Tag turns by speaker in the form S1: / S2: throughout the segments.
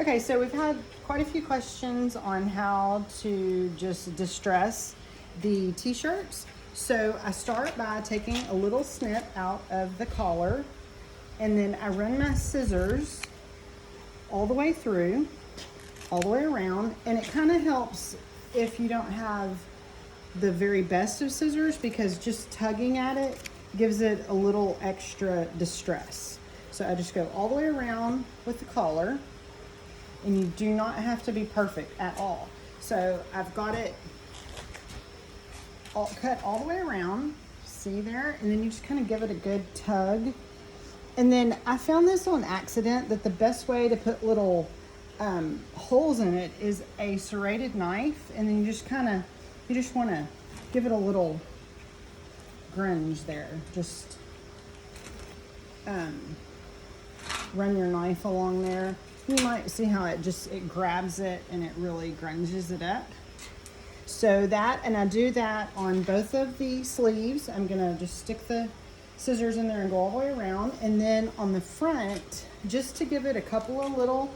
S1: Okay, so we've had quite a few questions on how to just distress the t-shirts. So I start by taking a little snip out of the collar, and then I run my scissors all the way through, all the way around, and it kind of helps if you don't have the very best of scissors, because just tugging at it gives it a little extra distress. So I just go all the way around with the collar, and you do not have to be perfect at all. So I've got it all cut all the way around, see there? And then you just kind of give it a good tug. And then I found this on accident, that the best way to put little holes in it is a serrated knife, and then you just want to give it a little grunge there. Just run your knife along there. You might see how it grabs it and it really grunges it up. So that, and I do that on both of the sleeves. I'm gonna just stick the scissors in there and go all the way around. And then on the front, just to give it a couple of little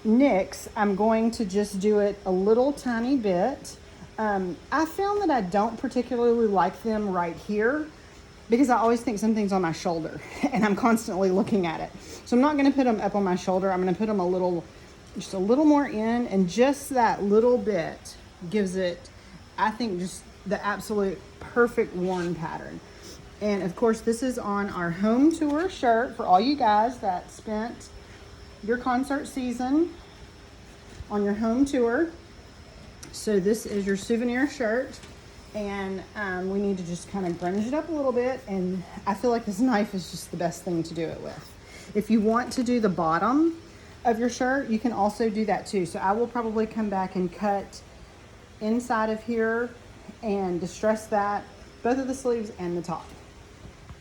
S1: nicks, I'm going to just do it a little tiny bit. I found that I don't particularly like them right here, because I always think something's on my shoulder and I'm constantly looking at it. So I'm not gonna put them up on my shoulder. I'm gonna put them just a little more in, and just that little bit gives it, I think, just the absolute perfect worn pattern. And of course, this is on our home tour shirt for all you guys that spent your concert season on your home tour. So this is your souvenir shirt, and we need to just kind of grunge it up a little bit, and I feel like this knife is just the best thing to do it with. If you want to do the bottom of your shirt, you can also do that too. So I will probably come back and cut inside of here and distress that, both of the sleeves and the top.